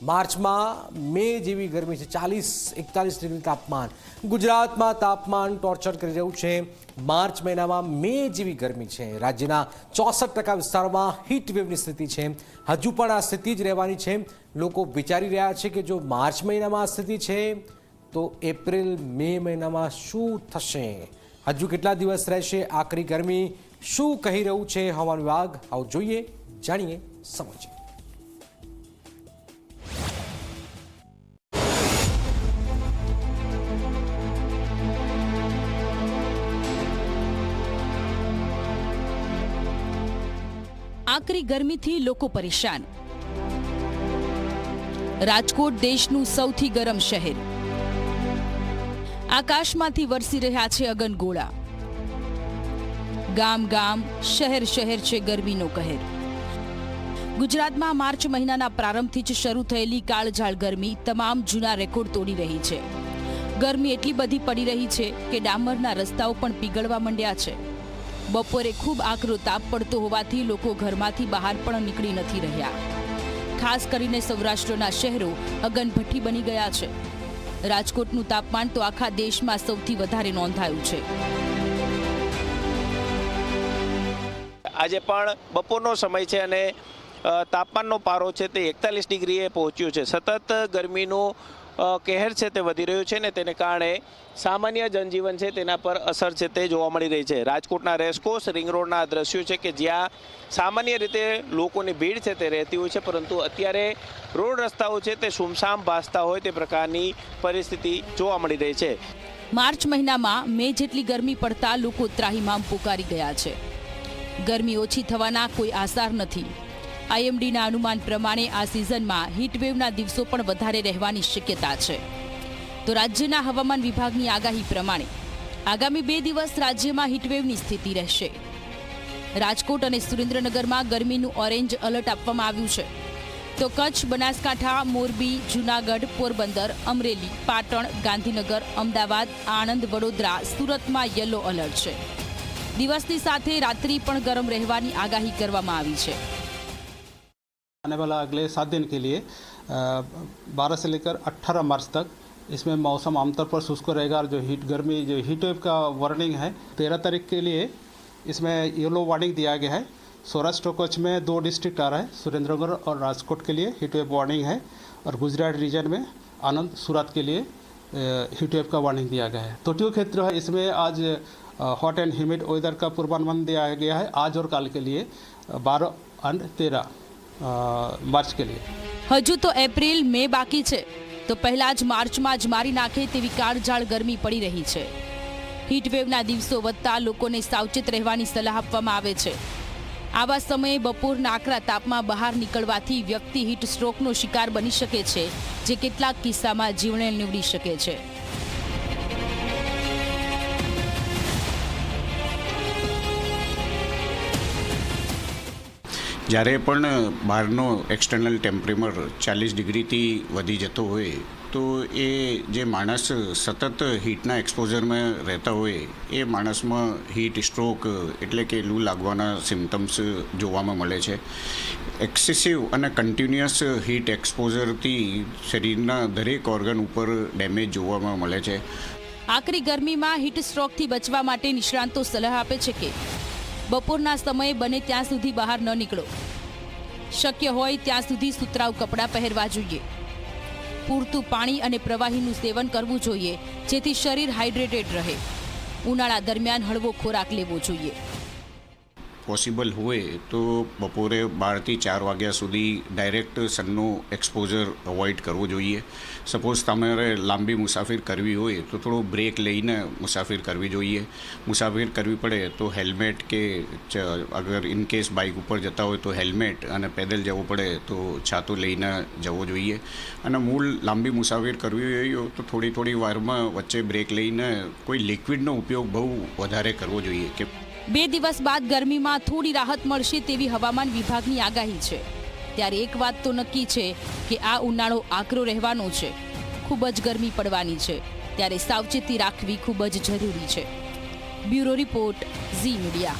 માર્ચમાં મે જેવી ગરમી છે, 40-41 ડિગ્રી તાપમાન ગુજરાતમાં તાપમાન ટોર્ચર કરી રહ્યું છે। માર્ચ મહિનામાં મે જેવી ગરમી છે। રાજ્યના 64% વિસ્તારોમાં હીટ વેવની સ્થિતિ છે। હજુ પણ આ સ્થિતિ જ રહેવાની છે। લોકો વિચારી રહ્યા છે કે જો માર્ચ મહિનામાં આ સ્થિતિ છે તો એપ્રિલ મે મહિનામાં શું થશે? હજુ કેટલા દિવસ રહેશે આકરી ગરમી? શું કહી રહ્યું છે હવામાન વિભાગ? આવો જોઈએ, જાણીએ, સમજીએ। આકરી ગરમીથી લોકો પરેશાન। રાજકોટ દેશનું સૌથી ગરમ શહેર। આકાશમાંથી વરસી રહ્યા છે અગનગોળા। ગામ ગામ, શહેર શહેર છે ગરમીનો કહેર। ગુજરાતમાં માર્ચ મહિનાના પ્રારંભથી જ શરૂ થયેલી કાળઝાળ ગરમી તમામ જૂના રેકોર્ડ તોડી રહી છે। ગરમી એટલી બધી પડી રહી છે કે ડામરના રસ્તાઓ પણ પીગળવા માંડ્યા છે। બપોરે ખૂબ આકરો તાપ પડતો હોવાથી લોકો ઘરમાંથી બહાર પણ નીકળી નથી રહ્યા। ખાસ કરીને સૌરાષ્ટ્રના શહેરો અગનભઠ્ઠી બની ગયા છે। રાજકોટનું તાપમાન તો આખા દેશમાં સૌથી વધારે નોંધાયું છે। આજે પણ બપોરનો સમય છે અને તાપમાનનો પારો છે તે 41 ડિગ્રીએ પહોંચ્યો છે। સતત ગરમીનું કહેર છે તે વધી રહ્યું છે ને તેને કારણે સામાન્ય જનજીવન છે તેના પર અસર છે તે જોવા મળી રહી છે। રાજકોટના રેસકોર્સ રિંગ રોડના દ્રશ્યો છે કે જ્યાં સામાન્ય રીતે લોકોની ભીડ છે તે રહેતી હોય છે, પરંતુ અત્યારે રોડ રસ્તાઓ છે તે સુમસામ ભાસતા હોય તે પ્રકારની પરિસ્થિતિ જોવા મળી રહી છે। માર્ચ મહિનામાં મે જેટલી ગરમી પડતા લોકો ત્રાહિમામ પુકારી ગયા છે। ગરમી ઓછી થવાના કોઈ આસાર નથી। આઈએમડીના અનુમાન પ્રમાણે આ સિઝનમાં હીટવેવના દિવસો પણ વધારે રહેવાની શક્યતા છે। તો રાજ્યના હવામાન વિભાગની આગાહી પ્રમાણે આગામી 2 દિવસ રાજ્યમાં હીટવેવની સ્થિતિ રહેશે। રાજકોટ અને સુરેન્દ્રનગરમાં ગરમીનું ઓરેન્જ એલર્ટ આપવામાં આવ્યું છે, તો કચ્છ, બનાસકાંઠા, મોરબી, જૂનાગઢ, પોરબંદર, અમરેલી, પાટણ, ગાંધીનગર, અમદાવાદ, આણંદ, વડોદરા, સુરતમાં યલો એલર્ટ છે। દિવસની સાથે રાત્રિ પણ ગરમ રહેવાની આગાહી કરવામાં આવી છે। आने वाला अगले 7 दिन के लिए 12 से लेकर 18 मार्च तक इसमें मौसम आमतौर पर शुष्क रहेगा। और जो हीट वेव का वार्निंग है 13 तारीख के लिए इसमें येलो वार्निंग दिया गया है। सौराष्ट्र कच्छ में 2 डिस्ट्रिक्ट आ रहा है, सुरेंद्रनगर और राजकोट के लिए हीट वेव वार्निंग है। और गुजरात रीजन में आनंद, सूरत के लिए हीट वेव का वार्निंग दिया गया है। तटीय क्षेत्र है, इसमें आज हॉट एंड ह्यूमिड वेदर का पूर्वानुमान दिया गया है आज और कल के लिए 12 और 13 मार्च के लिए। હજુ તો એપ્રિલ મે બાકી છે, તો પહેલા જ માર્ચમાં જ મારી નાખે તેવી કાળઝાળ ગરમી પડી રહી છે। હીટવેવના દિવસો વધતા લોકોને સાવચેત રહેવાની સલાહ આપવામાં આવે છે। આવા સમયે બપોરના આકરા તાપમાં બહાર નીકળવાથી વ્યક્તિ હીટ સ્ટ્રોકનો શિકાર બની શકે છે, જે કેટલાક કિસ્સામાં જીવને નીવડી શકે છે। જ્યારે પણ બહારનો એક્સટર્નલ ટેમ્પરેચર 40 ડિગ્રીથી વધી જતો હોય તો એ જે માણસ સતત હીટના એક્સપોઝરમાં રહેતા હોય એ માણસમાં હીટ સ્ટ્રોક એટલે કે લૂ લાગવાના સિમ્ટમ્સ જોવામાં મળે છે। એક્સેસિવ અને કન્ટિન્યુઅસ હીટ એક્સપોઝરથી શરીરના દરેક ઓર્ગન ઉપર ડેમેજ જોવામાં મળે છે। આકરી ગરમીમાં હીટ સ્ટ્રોકથી બચવા માટે નિષ્ણાંતો સલાહ આપે છે કે બપોરના સમયે બને ત્યાં સુધી બહાર ન નીકળો। શક્ય હોય ત્યાં સુધી સુતરાઉ કપડાં પહેરવા જોઈએ। પૂરતું પાણી અને પ્રવાહીનું સેવન કરવું જોઈએ, જેથી શરીર હાઇડ્રેટેડ રહે। ઉનાળા દરમિયાન હળવો ખોરાક લેવો જોઈએ। પોસિબલ હોય તો બપોરે 12 થી 4 વાગ્યા સુધી ડાયરેક્ટ સનનું એક્સપોઝર અવોઇડ કરવું જોઈએ। સપોઝ તમારે લાંબી મુસાફરી કરવી હોય તો થોડો બ્રેક લઈને મુસાફરી કરવી જોઈએ। મુસાફરી કરવી પડે તો હેલ્મેટ કે અગર ઇન કેસ બાઇક ઉપર જતા હોય તો હેલ્મેટ, અને પેદલ જવું પડે તો છાતું લઈને જવું જોઈએ। અને મૂળ લાંબી મુસાફરી કરવી હોય તો થોડી વારમાં વચ્ચે બ્રેક લઈને કોઈ લિક્વિડનો ઉપયોગ બહુ વધારે કરવો જોઈએ। કે 2 દિવસ બાદ ગરમીમાં થોડી રાહત મળશે તેવી હવામાન વિભાગની આગાહી છે। ત્યારે એક વાત તો નક્કી છે કે આ ઉનાળો આકરો રહેવાનો છે, ખૂબ જ ગરમી પડવાની છે। ત્યારે સાવચેતી રાખવી ખૂબ જ જરૂરી છે। Bureau report, Zee media.